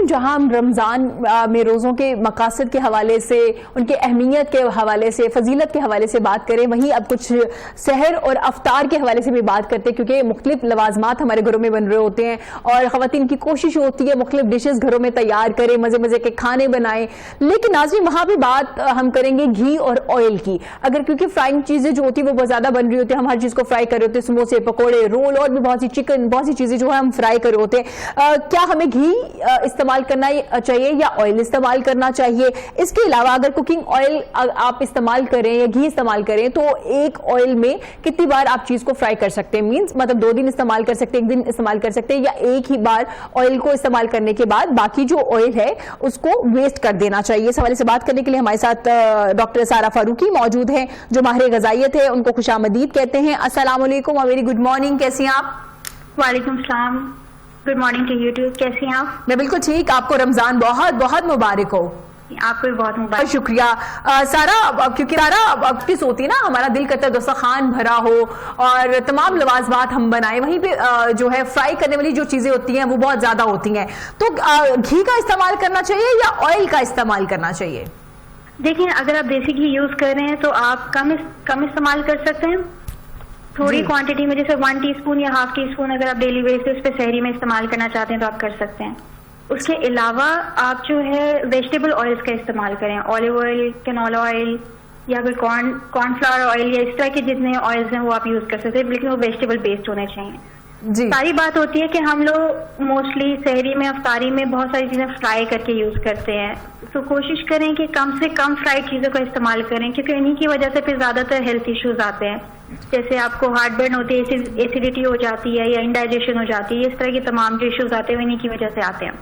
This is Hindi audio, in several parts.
जहां हम रमज़ान में रोज़ों के मकासद के हवाले से, उनके अहमियत के हवाले से, फजीलत के हवाले से बात करें, वहीं अब कुछ सहर और अफ्तार के हवाले से भी बात करते हैं, क्योंकि मुख्तलिफ लवाजमात हमारे घरों में बन रहे होते हैं और ख़वातीन की कोशिश होती है मुख्तलिफ डिशेज़ घरों में तैयार करें, मज़े मज़े के खाने बनाएं। लेकिन नाज़रीन वहाँ भी बात हम करेंगे घी और ऑयल की। अगर क्योंकि फ्राइंग चीज़ें जो होती है वो बहुत ज़्यादा बन रही होती है, हम हर चीज़ को फ्राई कर रहे होते हैं, समोसे, पकौड़े, रोल और भी बहुत सी चिकन, बहुत सी चीज़ें जो है हम फ्राई कर रहे होते हैं। क्या हमें घी इस्तेमाल करना चाहिए या ऑयल इस्तेमाल करना चाहिए? इसके अलावा अगर कुकिंग ऑयल आप इस्तेमाल करें या घी इस्तेमाल करें तो एक ऑयल में कितनी बार आप चीज़ को फ्राई कर सकते हैं? मीन्स मतलब 2 दिन इस्तेमाल कर सकते हैं, 1 दिन इस्तेमाल कर सकते हैं, या एक ही बार ऑयल को इस्तेमाल करने के बाद बाकी जो ऑयल है उसको वेस्ट कर देना चाहिए? इस हवाले से बात करने के लिए हमारे साथ डॉक्टर सारा फारूकी मौजूद हैं, जो माहिर ग़िज़ाइयत है, उनको खुशामदीद कहते हैं। अस्सलाम वालेकुम, वेरी गुड मॉर्निंग, कैसी हैं आप? वालेकुम सलाम, good morning to you too, कैसी हैं आप? मैं बिल्कुल ठीक। आपको रमजान बहुत बहुत मुबारक हो। आपको भी बहुत मुबारक। शुक्रिया। सारा, क्योंकि सारा किस होती है ना, हमारा दिल करता है दस्तरखान भरा हो और तमाम लवाजमात हम बनाएं, वहीं पे जो है फ्राई करने वाली जो चीजें होती हैं वो बहुत ज्यादा होती हैं, तो घी का इस्तेमाल करना चाहिए या ऑयल का इस्तेमाल करना चाहिए? देखिए, अगर आप देसी घी यूज कर रहे हैं तो आप कम इस्तेमाल कर सकते हैं, थोड़ी क्वांटिटी में, जैसे 1 टीस्पून या हाफ टीस्पून अगर आप डेली बेसिस पे सहरी में इस्तेमाल करना चाहते हैं तो आप कर सकते हैं। उसके अलावा आप जो है वेजिटेबल ऑयल्स का इस्तेमाल करें, ऑलिव ऑयल, कैनोला ऑयल या फिर कॉर्नफ्लावर ऑयल या इस तरह के जितने ऑयल्स हैं वो आप यूज कर सकते हैं, लेकिन वो वेजिटेबल बेस्ड होने चाहिए। जी। सारी बात होती है कि हम लोग मोस्टली सहरी में, अफ्तारी में बहुत सारी चीजें फ्राई करके यूज करते हैं, तो कोशिश करें कि कम से कम फ्राइड चीजों का इस्तेमाल करें, क्योंकि इन्हीं की वजह से फिर ज्यादातर हेल्थ इश्यूज आते हैं, जैसे आपको हार्ट बर्न होती है, एसिडिटी हो जाती है या इंडाइजेशन हो जाती है, इस तरह के तमाम जो इश्यूज आते हैं इन्हीं की वजह से आते हैं।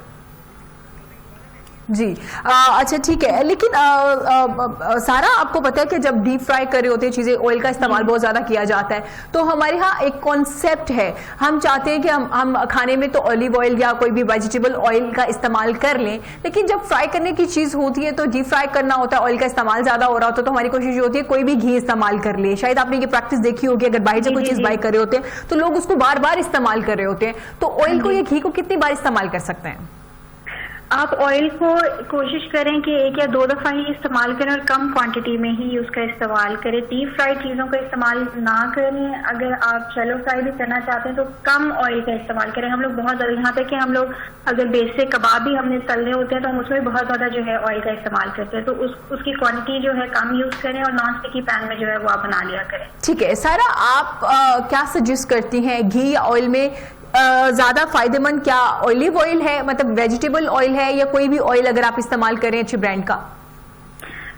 जी। अच्छा ठीक है, लेकिन सारा आपको पता है कि जब डीप फ्राई कर रहे होते हैं चीज़ें, ऑयल का इस्तेमाल बहुत ज़्यादा किया जाता है, तो हमारे यहाँ एक कॉन्सेप्ट है, हम चाहते हैं कि हम खाने में तो ऑलिव ऑयल या कोई भी वेजिटेबल ऑयल का इस्तेमाल कर लें, लेकिन जब फ्राई करने की चीज़ होती है तो डीप फ्राई करना होता है, ऑयल का इस्तेमाल ज़्यादा हो रहा होता है, तो हमारी कोशिश होती है कोई भी घी इस्तेमाल कर ले। शायद आपने ये प्रैक्टिस देखी होगी, अगर बाहर से कोई चीज़ बाई कर रहे होते हैं तो लोग उसको बार बार इस्तेमाल कर रहे होते हैं, तो ऑयल को या घी को कितनी बार इस्तेमाल कर सकते हैं? आप ऑयल को कोशिश करें कि 1 या 2 दफा ही इस्तेमाल करें और कम क्वांटिटी में ही उसका इस्तेमाल करें। डीप फ्राइड चीज़ों का इस्तेमाल ना करें। अगर आप शैलो फ्राई भी करना चाहते हैं तो कम ऑयल का इस्तेमाल करें। हम लोग बहुत ज़्यादा, यहाँ तक कि हम लोग अगर बेसिक कबाब भी हमने तलने होते हैं तो हम उसमें बहुत ज़्यादा जो है ऑयल का इस्तेमाल करते हैं, तो उसकी क्वान्टिटी जो है कम यूज़ करें और नॉन स्टिकी पैन में जो है वो आप बना लिया करें। ठीक है सारा, आप क्या सजेस्ट करती हैं, घी या ऑयल में ज्यादा फायदेमंद क्या ऑलिव ऑयल है, मतलब वेजिटेबल ऑयल है, या कोई भी ऑयल अगर आप इस्तेमाल करें अच्छे ब्रांड का?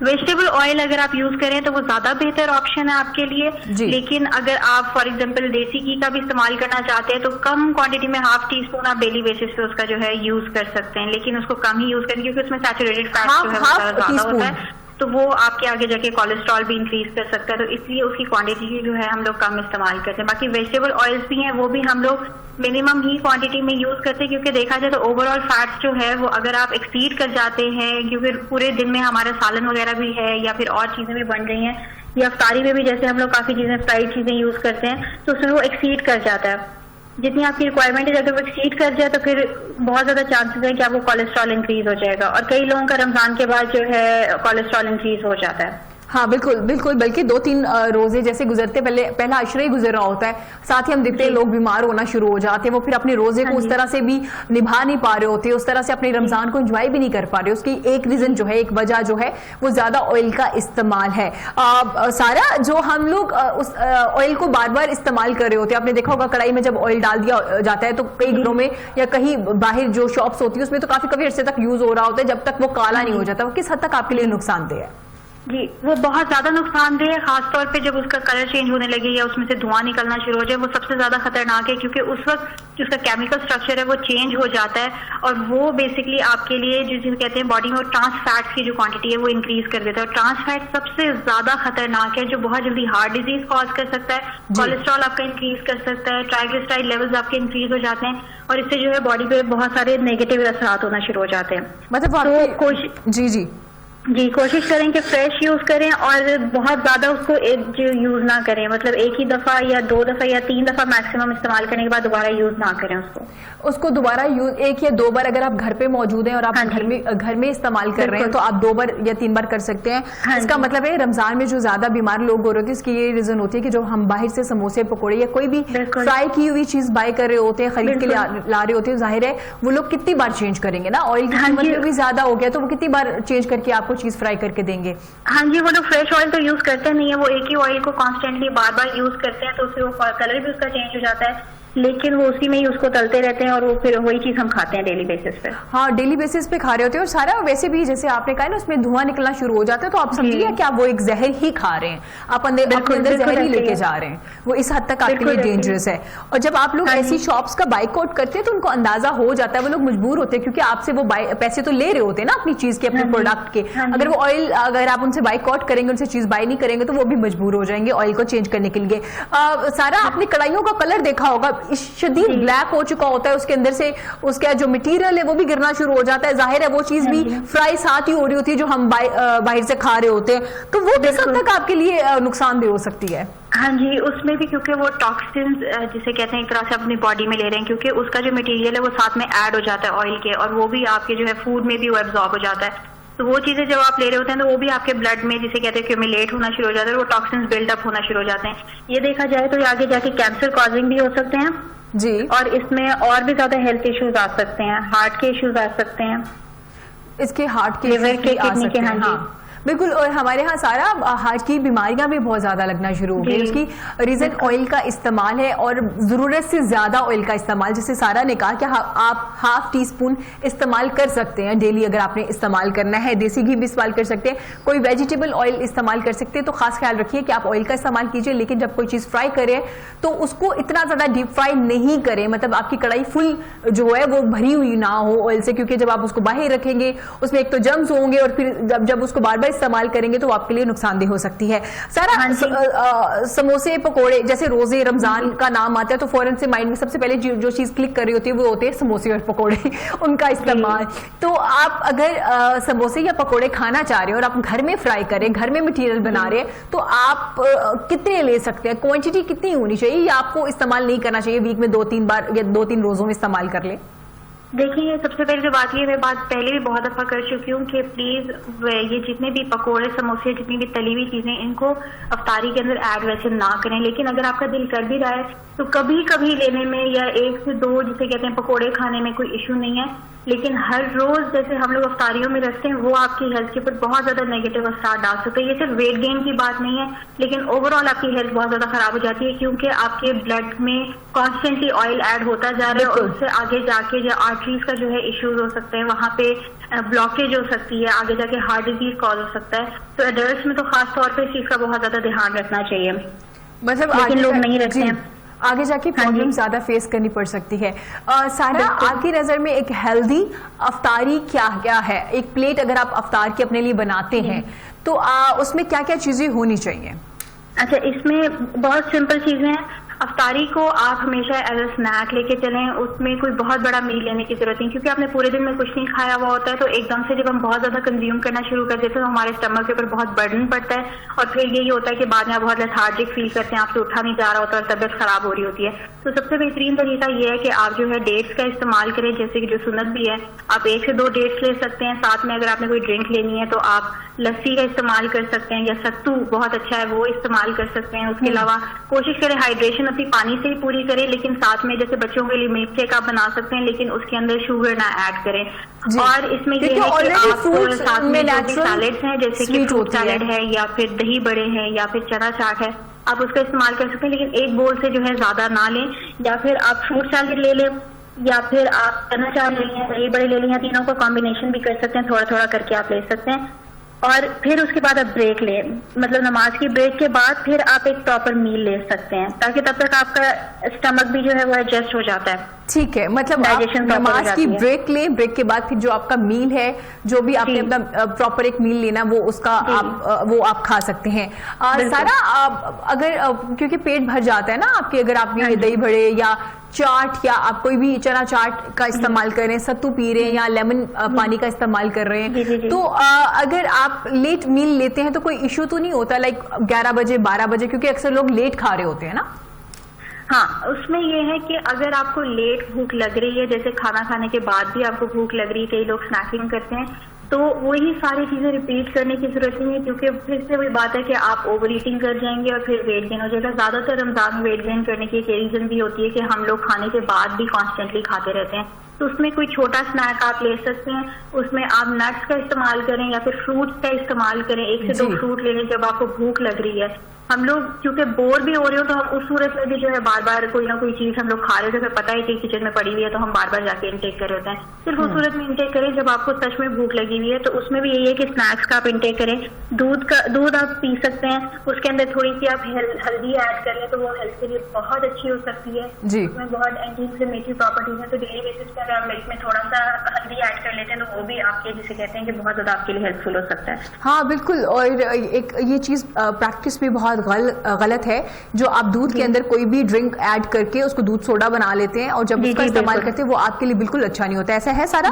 वेजिटेबल ऑयल अगर आप यूज करें तो वो ज्यादा बेहतर ऑप्शन है आपके लिए, लेकिन अगर आप फॉर एग्जांपल देसी घी का भी इस्तेमाल करना चाहते हैं तो कम क्वांटिटी में हाफ टीस्पून आप डेली बेसिस पे उसका जो है यूज कर सकते हैं, लेकिन उसको कम ही यूज करें क्योंकि उसमें सैचुरेटेड फैट जो है ज्यादा होता है, तो वो आपके आगे जाके कोलेस्ट्रॉल भी इंक्रीज कर सकता है, तो इसलिए उसकी क्वांटिटी जो है हम लोग कम इस्तेमाल करते हैं। बाकी वेजिटेबल ऑयल्स भी हैं, वो भी हम लोग मिनिमम ही क्वांटिटी में यूज करते हैं, क्योंकि देखा जाए तो ओवरऑल फैट्स जो है वो अगर आप एक्सीड कर जाते हैं, क्योंकि पूरे दिन में हमारा सालन वगैरह भी है या फिर और चीजें भी बन रही हैं, या अफ्तारी में भी जैसे हम लोग काफी चीजें फ्राइड चीजें यूज करते हैं, तो उसमें वो एक्सीड कर जाता है। जितनी आपकी रिक्वायरमेंट है, अगर वो एक्सीड कर जाए तो फिर बहुत ज्यादा चांसेस है कि आपको कोलेस्ट्रॉल इंक्रीज हो जाएगा, और कई लोगों का रमजान के बाद जो है कोलेस्ट्रॉल इंक्रीज हो जाता है। हाँ बिल्कुल बिल्कुल, बल्कि 2-3 रोजे जैसे गुजरते, पहला अशरा ही गुजर रहा होता है, साथ ही हम देखते हैं लोग बीमार होना शुरू हो जाते हैं, वो फिर अपने रोजे को उस तरह से भी निभा नहीं पा रहे होते, उस तरह से अपने रमजान को एंजॉय भी नहीं कर पा रहे। उसकी एक रीजन जो है, एक वजह जो है वो ज्यादा ऑयल का इस्तेमाल है। सारा, जो हम लोग उस ऑयल को बार बार इस्तेमाल कर रहे होते हैं, आपने देखा होगा कढ़ाई में जब ऑयल डाल दिया जाता है तो कई घरों में या कहीं बाहर जो शॉप्स होती है उसमें तो काफी अरसे तक यूज हो रहा होता है, जब तक वो काला नहीं हो जाता। वो किस हद तक आपके लिए नुकसानदेह है? जी, वो बहुत ज्यादा नुकसानदेह है, खासतौर पे जब उसका कलर चेंज होने लगे या उसमें से धुआं निकलना शुरू हो जाए, वो सबसे ज्यादा खतरनाक है, क्योंकि उस वक्त जो उसका केमिकल स्ट्रक्चर है वो चेंज हो जाता है और वो बेसिकली आपके लिए जिसे कहते हैं बॉडी में ट्रांस फैट्स की जो क्वांटिटी है वो इंक्रीज कर देता है, और ट्रांस फैट सबसे ज्यादा खतरनाक है, जो बहुत जल्दी हार्ट डिजीज कॉज कर सकता है, कोलेस्ट्रॉल आपका इंक्रीज कर सकता है, ट्राइग्लिसराइड लेवल्स आपके इंक्रीज हो जाते हैं, और इससे जो है बॉडी पे बहुत सारे नेगेटिव असरात होना शुरू हो जाते हैं। मतलब तो जी जी, कोशिश करें कि फ्रेश यूज करें और बहुत ज्यादा उसको यूज ना करें, मतलब एक ही दफा या 2 दफा या 3 दफा मैक्सिमम इस्तेमाल करने के बाद दोबारा यूज ना करें उसको दोबारा यूज 1 या 2 बार अगर आप घर पे मौजूद हैं और आप घर में इस्तेमाल कर रहे हैं तो आप 2 बार या 3 बार कर सकते हैं। इसका मतलब है रमजान में जो ज्यादा बीमार लोग हो रहे होते हैं इसकी ये रीजन होती है कि जो हम बाहर से समोसे पकौड़े या कोई भी फ्राई की हुई चीज बाय कर रहे होते हैं, खरीद के ला रहे होते हैं, जाहिर है वो लोग कितनी बार चेंज करेंगे ना, ऑयल की कीमत भी ज्यादा हो गया तो वो कितनी बार चेंज करके आपको चीज फ्राई करके देंगे। हाँ जी, वो लोग फ्रेश ऑयल तो यूज करते नहीं है, वो एक ही ऑयल को कॉन्स्टेंटली बार बार यूज करते हैं तो उससे वो कलर भी उसका चेंज हो जाता है, लेकिन वो उसी में ही उसको तलते रहते हैं और वो फिर वही चीज हम खाते हैं डेली बेसिस पे। हाँ, डेली बेसिस पे खा रहे होते हैं और सारा वैसे भी जैसे आपने कहा ना उसमें धुआं निकलना शुरू हो जाता है तो आप समझिए कि आप वो एक जहर ही खा रहे हैं, आप अपने अंदर जहर ही लेके जा रहे हैं, वो इस हद तक आपके लिए डेंजरस है। और जब आप लोग ऐसी शॉप्स का बाइकआउट करते हैं तो उनको अंदाजा हो जाता है, वो लोग मजबूर होते हैं क्योंकि आपसे वो पैसे तो ले रहे होते हैं ना अपनी चीज के, अपने प्रोडक्ट के। अगर वो ऑयल अगर आप उनसे बाइकआउट करेंगे, उनसे चीज बाय नहीं करेंगे तो वो भी मजबूर हो जाएंगे ऑयल को चेंज करने के लिए। सारा आपने कढ़ाइयों का कलर देखा होगा, शदीद ब्लैक हो चुका होता है, उसके अंदर से उसका जो मटेरियल है वो भी गिरना शुरू हो जाता है, जाहिर है वो चीज भी फ्राई साथ ही हो रही होती है जो हम बाहर से खा रहे होते हैं, तो वो किस हद तक आपके लिए नुकसानदेह हो सकती है। हाँ जी, उसमें भी क्योंकि वो टॉक्सिन्स जिसे कहते हैं एक तरह से अपनी बॉडी में ले रहे हैं, क्योंकि उसका जो मटेरियल है वो साथ में ऐड हो जाता है ऑयल के, और वो भी आपके जो है फूड में भी वो एब्जॉर्ब हो जाता है, तो वो चीजें जब आप ले रहे होते हैं तो वो भी आपके ब्लड में जिसे कहते हैं क्यूमुलेट होना शुरू हो जाता है, वो टॉक्सिन्स बिल्डअप होना शुरू हो जाते हैं। ये देखा जाए तो आगे जाके कैंसर कॉजिंग भी हो सकते हैं जी, और इसमें और भी ज्यादा हेल्थ इश्यूज आ सकते हैं, हार्ट के इश्यूज आ सकते हैं, इसके हार्ट के लिवर के, किडनी के। हाँ बिल्कुल, और हमारे यहाँ सारा हार्ट की बीमारियां भी बहुत ज्यादा लगना शुरू हो गई, उसकी रीजन ऑयल का इस्तेमाल है और जरूरत से ज्यादा ऑयल का इस्तेमाल। जैसे सारा ने कहा कि आप ½ टीस्पून इस्तेमाल कर सकते हैं डेली, अगर आपने इस्तेमाल करना है। देसी घी भी इस्तेमाल कर सकते हैं, कोई वेजिटेबल ऑयल इस्तेमाल कर सकते हैं। तो खास ख्याल रखिए कि आप ऑयल का इस्तेमाल कीजिए, लेकिन जब कोई चीज फ्राई करें तो उसको इतना ज्यादा डीप फ्राई नहीं करें, मतलब आपकी कढ़ाई फुल जो है वो भरी हुई ना हो ऑयल से, क्योंकि जब आप उसको बाहर रखेंगे उसमें एक तो जर्म्स होंगे और फिर जब उसको बार बार इस्तेमाल करेंगे तो आपके लिए नुकसानदेह हो सकती है। सारा समोसे पकोड़े, जैसे रोजे रमजान का नाम आता है तो फौरन से माइंड में सबसे पहले जो चीज क्लिक कर रही होती है वो होते हैं समोसे और पकोड़े, उनका इस्तेमाल। तो आप अगर समोसे या पकोड़े खाना चाह रहे हैं और आप घर में फ्राई करें, घर में मटेरियल बना रहे हैं, तो आप कितने ले सकते हैं, क्वांटिटी कितनी होनी चाहिए, या आपको इस्तेमाल नहीं करना चाहिए, वीक में 2-3 बार या 2-3 रोजों में इस्तेमाल कर ले? देखिए, सबसे पहले जो बात, ये मैं बात पहले भी बहुत दफा कर चुकी हूँ कि प्लीज ये जितने भी पकोड़े समोसे जितनी भी तली हुई चीजें इनको अफ्तारी के अंदर ऐड वैसे ना करें, लेकिन अगर आपका दिल कर भी रहा है तो कभी कभी लेने में या 1 से 2 जिसे कहते हैं पकोड़े खाने में कोई इशू नहीं है, लेकिन हर रोज जैसे हम लोग अफ्तारियों में रखते हैं वो आपकी हेल्थ के ऊपर बहुत ज्यादा नेगेटिव असर डाल सकते हैं। ये सिर्फ वेट गेन की बात नहीं है, लेकिन ओवरऑल आपकी हेल्थ बहुत ज्यादा खराब हो जाती है, क्योंकि आपके ब्लड में कॉन्स्टेंटली ऑयल ऐड होता जा रहा है और उससे आगे जाके जो आर्टरीज का जो है इश्यूज हो सकते हैं, वहाँ पे ब्लॉकेज हो सकती है, आगे जाके हार्ट डिजीज कॉज हो सकता है। तो एडल्ट्स में तो खास तौर पर इस चीज का बहुत ज्यादा ध्यान रखना चाहिए, मतलब लेकिन लोग नहीं रखते हैं, आगे जाके प्रॉब्लम ज्यादा फेस करनी पड़ सकती है। सारा, आपकी नजर में एक हेल्दी अफ्तारी क्या है? एक प्लेट अगर आप अफ्तार की अपने लिए बनाते हैं तो उसमें क्या क्या चीजें होनी चाहिए? अच्छा, इसमें बहुत सिंपल चीजें हैं। अफ्तारी को आप हमेशा एज अ स्नैक लेके चलें, उसमें कोई बहुत बड़ा मील लेने की जरूरत नहीं, क्योंकि आपने पूरे दिन में कुछ नहीं खाया हुआ होता है, तो एकदम से जब हम बहुत ज्यादा कंज्यूम करना शुरू कर देते हैं तो हमारे स्टमक के ऊपर बहुत बर्डन पड़ता है, और फिर यही होता है कि बाद में आप बहुत लेथार्जिक फील करते हैं, आपसे उठा नहीं जा रहा होता और तबियत खराब हो रही होती है। तो सबसे बेहतरीन तरीका ये है कि आप जो है डेट्स का इस्तेमाल करें, जैसे कि जो सुन्नत भी है, आप 1 से 2 डेट्स ले सकते हैं। साथ में अगर आपने कोई ड्रिंक लेनी है तो आप लस्सी का इस्तेमाल कर सकते हैं, या सत्तू बहुत अच्छा है वो इस्तेमाल कर सकते हैं। उसके अलावा कोशिश करें हाइड्रेशन अपनी पानी से ही पूरी करें, लेकिन साथ में जैसे बच्चों के लिए मिल्क शेक आप बना सकते हैं, लेकिन उसके अंदर शुगर ना ऐड करें। और इसमें ये है कि आप साथ में जो भी सैलेड्स हैं, जैसे कि फ्रूट सैलेड है या फिर दही बड़े हैं या फिर चना चाट है, आप उसका इस्तेमाल कर सकते हैं, लेकिन एक बोल से जो है ज्यादा ना लें। या फिर आप फ्रूट सैलेड ले लें, या फिर आप चना चाट ले लें, दही बड़े ले लें, तीनों का कॉम्बिनेशन भी कर सकते हैं, थोड़ा थोड़ा करके आप ले सकते हैं। और फिर उसके बाद आप ब्रेक लें, मतलब नमाज की ब्रेक के बाद फिर आप एक प्रॉपर मील ले सकते हैं, ताकि तब तक आपका स्टमक भी जो है वो एडजस्ट हो जाता है। ठीक है, मतलब आप नमाज की ब्रेक लें, ब्रेक के बाद फिर जो आपका मील है, जो भी आपने अपना प्रॉपर एक मील लेना वो उसका आप खा सकते हैं। सारा, अगर क्योंकि पेट भर जाता है ना आपके, अगर आप ये दही बड़े या चाट या आप कोई भी चना चाट का इस्तेमाल कर रहे हैं, सत्तू पी रहे हैं या लेमन पानी का इस्तेमाल कर रहे हैं, तो अगर आप लेट मील लेते हैं तो कोई इश्यू तो नहीं होता, लाइक 11 बजे 12 बजे, क्योंकि अक्सर लोग लेट खा रहे होते हैं ना? हाँ, उसमें ये है कि अगर आपको लेट भूख लग रही है, जैसे खाना खाने के बाद भी आपको भूख लग रही है, कई लोग स्नैकिंग करते हैं, तो वही सारी चीजें रिपीट करने की जरूरत नहीं है, क्योंकि फिर से वही बात है कि आप ओवर ईटिंग कर जाएंगे और फिर वेट गेन हो जाएगा। ज्यादातर रमजान में वेट गेन करने की एक रीजन भी होती है कि हम लोग खाने के बाद भी कॉन्स्टेंटली खाते रहते हैं, तो उसमें कोई छोटा स्नैक आप ले सकते हैं, उसमें आप नट्स का इस्तेमाल करें या फिर फ्रूट्स का इस्तेमाल करें, 1 से 2 फ्रूट ले लें जब आपको भूख लग रही है। हम लोग क्योंकि बोर भी हो रहे हो तो हम उस सूरत में भी जो है बार बार कोई ना कोई चीज हम लोग खा रहे हो, तो पता है कि किचन में पड़ी हुई है तो हम बार बार जाके इनटेक कर रहे होते हैं। सिर्फ उस सूरत में इनटेक करें जब आपको सच में भूख लगी हुई है, तो उसमें भी यही है कि स्नैक्स का आप इनटेक करें। दूध आप पी सकते हैं, उसके अंदर थोड़ी सी आप हल्दी ऐड कर लें तो वो हेल्थ के लिए बहुत अच्छी हो सकती है जी। उसमें बहुत एंटी इंफ्लेमेटरी प्रॉपर्टीज है, तो डेली बेसिस पर अगर आप मिल्क में थोड़ा सा हल्दी ऐड कर लेते हैं तो वो भी आपके जिसे कहते हैं कि बहुत ज्यादा आपके लिए हेल्पफुल हो सकता है। हाँ बिल्कुल, और एक ये चीज प्रैक्टिस भी बहुत गलत है, जो आप दूध के अंदर कोई भी ड्रिंक ऐड करके उसको दूध सोडा बना लेते हैं और जब उसका इस्तेमाल करते हैं वो आपके लिए बिल्कुल अच्छा नहीं होता। ऐसा है सारा?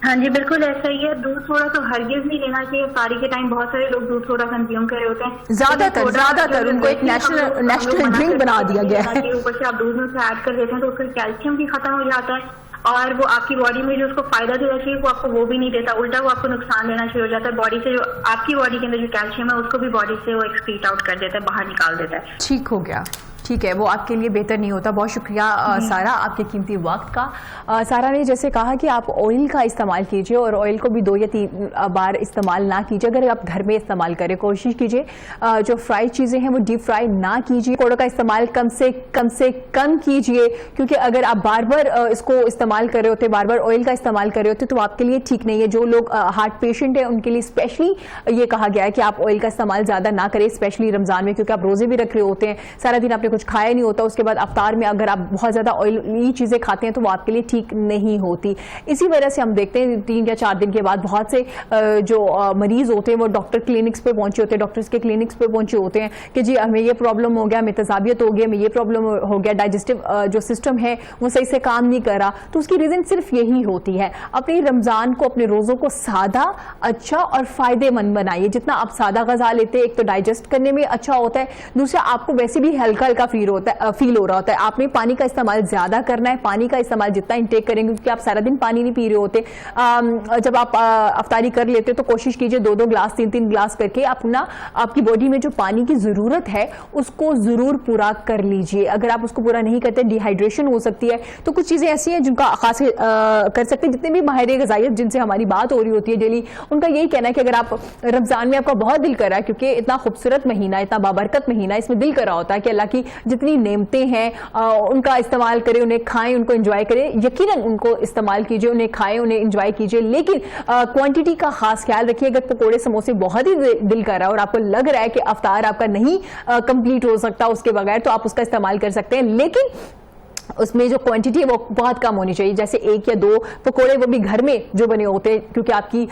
हाँ जी, बिल्कुल ऐसा ही है। दूध सोडा तो हरगिज नहीं लेना चाहिए। सारी के टाइम बहुत सारे लोग दूध सोडा कंज्यूम कर रहे होते हैं, ज्यादातर उनको एक नेशनल ड्रिंक बना दिया गया है। ऊपर से आप दूध में से ऐड कर देते हैं तो उसका कैल्शियम भी खत्म हो जाता है और वो आपकी बॉडी में जो उसको फायदा देना चाहिए वो आपको वो भी नहीं देता, उल्टा वो आपको नुकसान देना शुरू हो जाता है। बॉडी से जो आपकी बॉडी के अंदर जो कैल्शियम है उसको भी बॉडी से वो एक्सक्रीट आउट कर देता है, बाहर निकाल देता है। ठीक हो गया, ठीक है, वो आपके लिए बेहतर नहीं होता। बहुत शुक्रिया सारा आपके कीमती वक्त का। सारा ने जैसे कहा कि आप ऑयल का इस्तेमाल कीजिए और ऑयल को भी 2 या 3 बार इस्तेमाल ना कीजिए। अगर आप घर में इस्तेमाल करें, कोशिश कीजिए जो फ्राई चीज़ें हैं वो डीप फ्राई ना कीजिए। पकौड़ों का इस्तेमाल कम से कम कीजिए, क्योंकि अगर आप बार बार इसको इस्तेमाल कर रहे होते, बार बार ऑयल का इस्तेमाल कर रहे होते तो आपके लिए ठीक नहीं है। जो लोग हार्ट पेशेंट हैं उनके लिए स्पेशली ये कहा गया है कि आप ऑयल का इस्तेमाल ज़्यादा ना करें, स्पेशली रमज़ान में, क्योंकि आप रोज़े भी रख रहे होते हैं, सारा दिन आपने कुछ खाया नहीं होता, उसके बाद अफ्तार में अगर आप बहुत ज्यादा ऑयली चीजें खाते हैं तो वो आपके लिए ठीक नहीं होती। इसी वजह से हम देखते हैं 3 या 4 दिन के बाद बहुत से जो मरीज होते हैं वो डॉक्टर क्लिनिक्स पे पहुंचे होते हैं, डॉक्टर्स के क्लिनिक्स पे पहुंचे होते हैं कि जी हमें ये प्रॉब्लम हो गया, हमें तजाबियत हो गई, हमें ये प्रॉब्लम हो गया, डाइजेस्टिव जो सिस्टम है वो सही से काम नहीं कर रहा। तो उसकी रीजन सिर्फ यही होती है। अपने रमजान को, अपने रोजों को सादा, अच्छा और फायदेमंद बनाइए। जितना आप सादा गजा लेते हैं, एक तो डाइजेस्ट करने में अच्छा होता है, दूसरा आपको वैसे भी हल्का हल्का फील हो रहा होता है। आपने पानी का इस्तेमाल ज्यादा करना है, पानी का इस्तेमाल जितना इंटेक करेंगे, क्योंकि आप सारा दिन पानी नहीं पी रहे होते। जब आप अफ्तारी कर लेते तो कोशिश कीजिए 2-2 ग्लास 3-3 ग्लास करके आपकी बॉडी में जो पानी की जरूरत है उसको जरूर पूरा कर लीजिए। अगर आप उसको पूरा नहीं करते, डिहाइड्रेशन हो सकती है। तो कुछ चीजें ऐसी हैं जिनका खास कर सकते हैं। जितने भी माहिर ग़िज़ाइयत जिनसे हमारी बात हो रही होती है डेली, उनका यही कहना है कि अगर आप रमजान में आपका बहुत दिल कर रहा है, क्योंकि इतना खूबसूरत महीना, इतना बाबरकत महीना, इसमें दिल कर रहा होता है कि अल्लाह की जितनी नेमतें हैं उनका इस्तेमाल करें, उन्हें खाएं, उनको एंजॉय करें। यकीनन उनको इस्तेमाल कीजिए, उन्हें खाएं, उन्हें एंजॉय कीजिए, लेकिन क्वांटिटी का खास ख्याल रखिए। अगर पकोड़े समोसे बहुत ही दिल कर रहा है और आपको लग रहा है कि अफ्तार आपका नहीं कंप्लीट हो सकता उसके बगैर, तो आप उसका इस्तेमाल कर सकते हैं, लेकिन उसमें जो क्वांटिटी है वो बहुत कम होनी चाहिए। जैसे 1 या 2 पकोड़े, वो भी घर में जो बने होते हैं, क्योंकि आपकी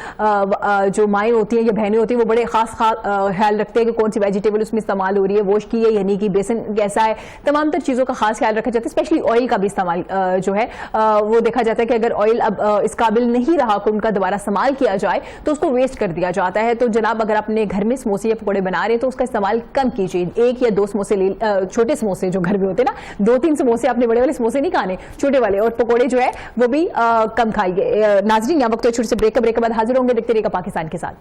जो माएँ होती हैं या बहनें होती हैं वो बड़े खास ख्याल रखते हैं कि कौन सी वेजिटेबल उसमें इस्तेमाल हो रही है, वॉश की है यानी कि बेसन कैसा है, तमाम तर चीज़ों का खास ख्याल रखा जाता है। स्पेशली ऑयल का भी इस्तेमाल जो है वो देखा जाता है कि अगर ऑयल अब इस काबिल नहीं रहा कि उनका दोबारा इस्तेमाल किया जाए तो उसको वेस्ट कर दिया जाता है। तो जनाब, अगर अपने घर में समोसे या पकौड़े बना रहे हैं तो उसका इस्तेमाल कम कीजिए। 1 या 2 समोसे छोटे समोसे जो घर में होते हैं ना, 2-3 समोसे आपने बड़े समोसे नहीं खाने, छोटे वाले, और पकोड़े जो है वो भी कम खाइए। नाज़रीन, यहाँ वक्त छोटे से ब्रेक के बाद हाजिर होंगे। देखते रहिएगा पाकिस्तान के साथ।